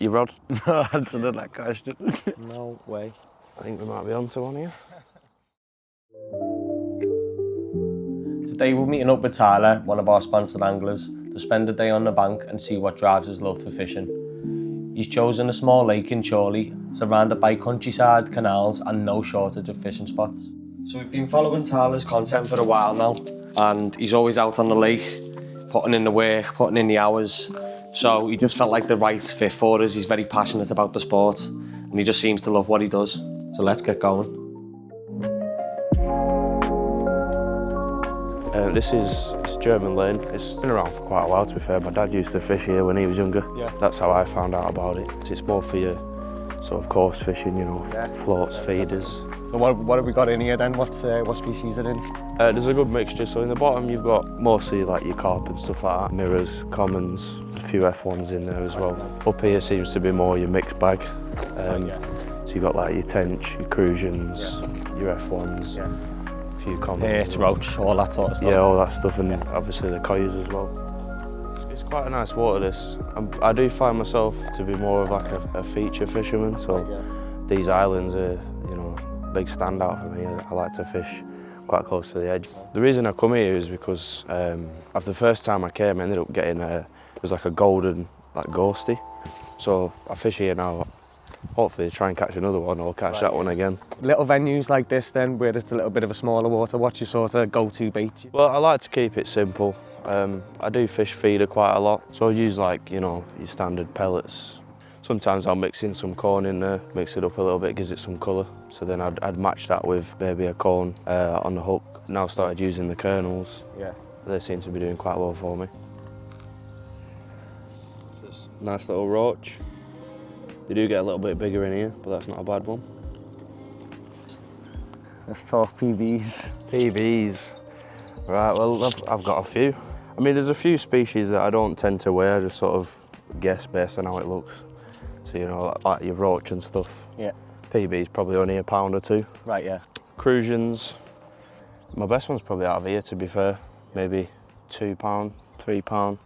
Your rod? No answer to that question. No way. I think we might be onto one here. Today we're meeting up with Tyler, one of our sponsored anglers, to spend a day on the bank and see what drives his love for fishing. He's chosen a small lake in Chorley, surrounded by countryside, canals and no shortage of fishing spots. So we've been following Tyler's content for a while now, and he's always out on the lake, putting in the work, putting in the hours. So he just felt like the right fit for us. He's very passionate about the sport, and he just seems to love what he does. So let's get going. This is German Lane. It's been around for quite a while, to be fair. My dad used to fish here when he was younger. Yeah. That's how I found out about it. It's more for your sort of coarse fishing, you know, floats, feeders. So what have we got in here then? What species are in? There's a good mixture. So in the bottom you've got mostly like your carp and stuff like that. Mirrors, commons, a few F1s in there as well. Up here seems to be more your mixed bag. So you've got like your tench, your crusions, your F1s. A few commons. Roach, all that sort of stuff. Yeah, all that stuff, and obviously the koi's as well. It's quite a nice water, this. I do find myself to be more of like a feature fisherman, so these islands are, you know, a big standout for me. I like to fish quite close to the edge. The reason I come here is because after the first time I came, I ended up getting it was like a golden like ghosty. So I fish here now. Hopefully try and catch another one or catch that one again. Little venues like this then, where it's a little bit of a smaller water, what's your sort of go-to bait? Well, I like to keep it simple. I do fish feeder quite a lot, so I use like, you know, your standard pellets. Sometimes I'll mix in some corn in there, mix it up a little bit, gives it some colour. So then I'd match that with maybe a corn on the hook. Now started using the kernels. Yeah. They seem to be doing quite well for me. Nice little roach. They do get a little bit bigger in here, but that's not a bad one. Let's talk PBs. PBs. Right, well, I've got a few. I mean, there's a few species that I don't tend to wear, I just sort of guess based on how it looks. So, you know, like your roach and stuff. Yeah. PB's probably only a pound or two. Right, yeah. Crusions. My best one's probably out of here, to be fair. Maybe £2, £3.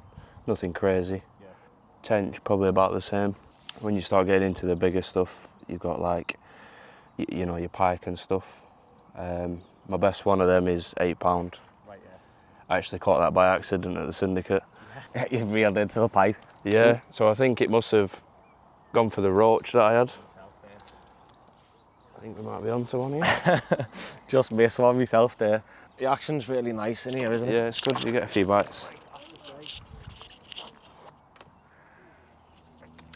Nothing crazy. Yeah. Tench, probably about the same. When you start getting into the bigger stuff, you've got like, you know, your pike and stuff. My best one of them is £8. Right, yeah. I actually caught that by accident at the syndicate. You reeled into a pike? Yeah, so I think it must have gone for the roach that I had. I think we might be onto one here. Just missed one myself there. The action's really nice in here, isn't it? Yeah, it's good, you get a few bites.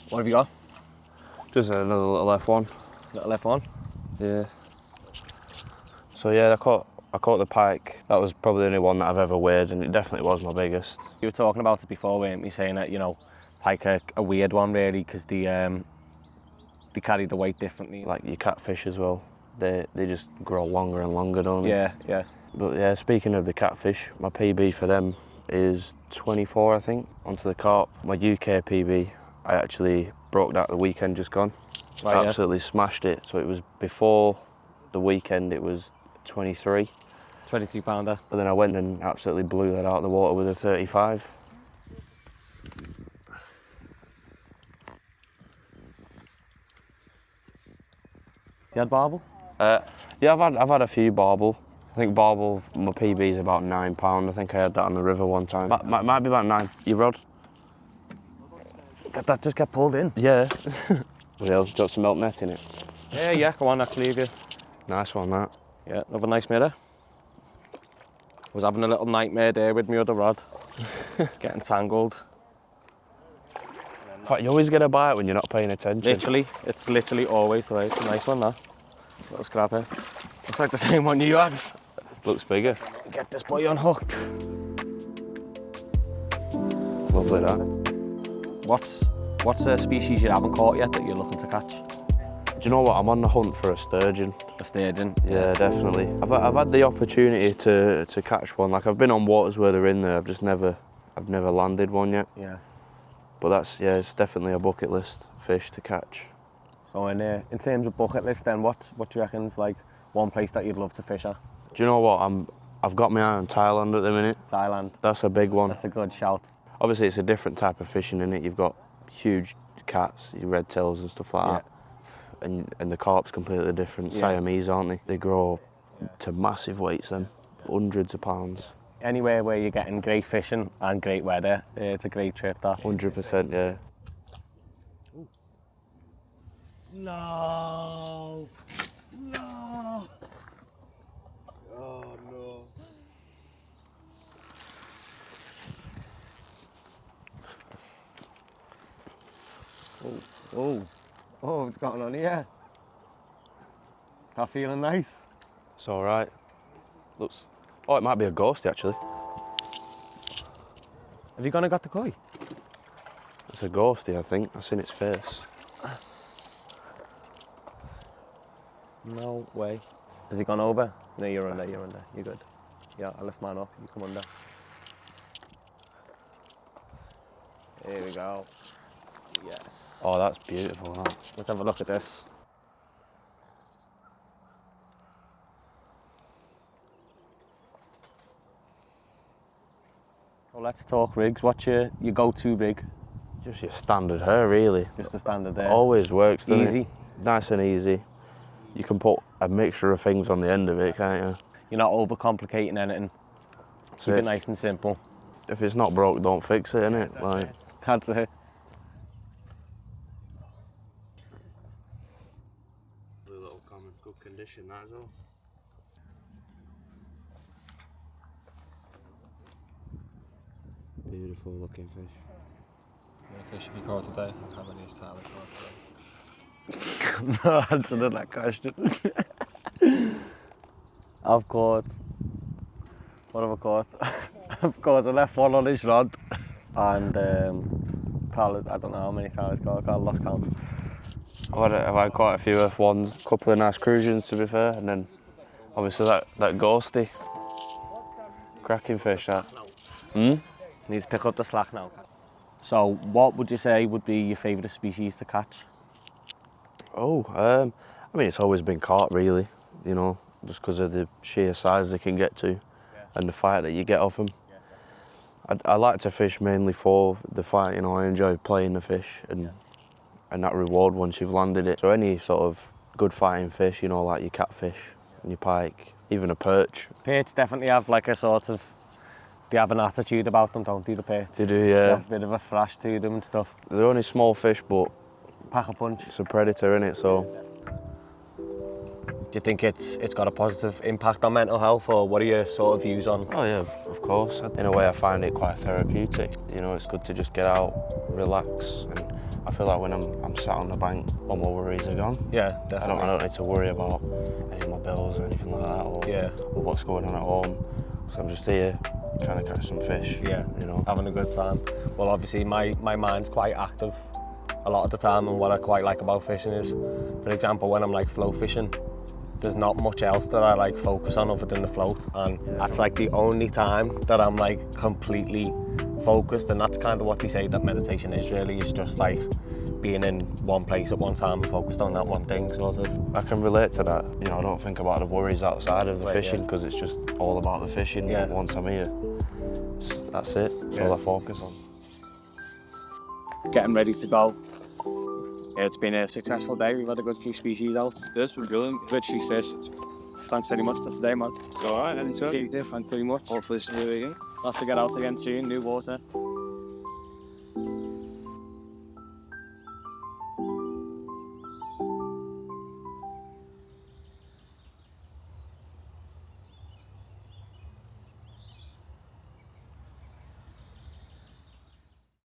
What have you got? Just another little F1. Little F1? Yeah. So yeah, I caught the pike. That was probably the only one that I've ever weighed, and it definitely was my biggest. You were talking about it before, weren't you? Saying that, you know, pike are a weird one really, because they carry the weight differently. Like your catfish as well. They just grow longer and longer, don't they? Yeah, yeah. But yeah, speaking of the catfish, my PB for them is 24, I think, onto the carp. My UK PB, I actually broke that the weekend just gone. Right, absolutely smashed it. So it was before the weekend, it was 23. 23 pounder. But then I went and absolutely blew that out of the water with a 35. You had barbel? Yeah, I've had a few barbel. I think barbel, my PB is about £9. I think I had that on the river one time. Might be about 9. Your rod? Did that just get pulled in? Yeah. Well, got some milk net in it. Yeah, come on, actually, you. Nice one, that. Yeah, another nice mirror. Was having a little nightmare there with my other rod. Getting tangled. In fact, you always get a bite when you're not paying attention. Literally, it's literally always the way. It's a nice one, that. Little scrap here. Looks like the same one you had. Looks bigger. Get this boy unhooked. Lovely, that. What's a species you haven't caught yet that you're looking to catch? Do you know what? I'm on the hunt for a sturgeon. A sturgeon? Yeah, definitely. I've had the opportunity to catch one. Like, I've been on waters where they're in there. I've never landed one yet. Yeah. But it's definitely a bucket list fish to catch. So in terms of bucket list, then what do you reckon's like one place that you'd love to fish at? Do you know what? I've got my eye on Thailand at the minute. Thailand. That's a big one. That's a good shout. Obviously, it's a different type of fishing in it. You've got huge cats, your red tails and stuff like that. And the carp's completely different. Siamese, aren't they? They grow to massive weights then, hundreds of pounds. Anywhere where you're getting great fishing and great weather, it's a great trip, that. 100%, yeah. No! No! Oh no. Oh, what's going on here? That feeling nice? It's all right. Looks. Oh, it might be a ghosty actually. Have you gone and got the koi? It's a ghosty, I think. I've seen its face. No way. Has he gone over? No, you're under. You're good. Yeah, I'll lift mine up. You come under. Here we go. Yes. Oh, that's beautiful. That. Let's have a look at this. Well, let's talk rigs. What's your go-to rig? Just your standard hair, really. Just the standard there. Always works, doesn't Easy. it? Nice and easy. You can put a mixture of things on the end of it, can't you? You're not overcomplicating anything. Keep it nice and simple. If it's not broke, don't fix it, innit? Like. That's it. Blue little common, good condition, that as well. Beautiful looking fish. No fish have you caught today? How many has Tyler caught today? No answer to that question. I've caught. What have I caught? I've caught a left one on his rod, and Tyler, I don't know how many Tyler's caught. I lost count. I've had quite a few F1s, a couple of nice crucians to be fair, and then obviously that ghosty. Cracking fish, that. Needs to pick up the slack now. So, what would you say would be your favourite species to catch? Oh, I mean, it's always been carp, really, you know, just because of the sheer size they can get to and the fight that you get off them. I like to fish mainly for the fight, you know, I enjoy playing the fish and that reward once you've landed it. So any sort of good fighting fish, you know, like your catfish and your pike, even a perch. Perch definitely have like a sort of, they have an attitude about them, don't they, the perch? They do, They yeah. have a bit of a thrash to them and stuff. They're only small fish, but Pack a punch. it's a predator, innit, so. Do you think it's got a positive impact on mental health, or what are your sort of views on? Oh yeah, of course. In a way, I find it quite therapeutic. You know, it's good to just get out, relax, and I feel like when I'm sat on the bank, all my worries are gone. Yeah, definitely. I don't need to worry about any of my bills or anything like that, or what's going on at home. So I'm just here trying to catch some fish. Yeah, you know, having a good time. Well, obviously my mind's quite active a lot of the time, and what I quite like about fishing is, for example, when I'm like float fishing, there's not much else that I like focus on other than the float, and that's like the only time that I'm like completely focused, and that's kind of what they say that meditation is really, is just like being in one place at one time and focused on that one thing, sort of. I can relate to that. You know, I don't think about the worries outside of the fishing because it's just all about the fishing. Once I'm here, that's it. That's all I focus on. Getting ready to go. It's been a successful day. We've had a good few species out. This was brilliant. Good few fish. Thanks very much for today, man. All right, anytime. Thanks very much. Hopefully see you again. Let's get out again soon. New water.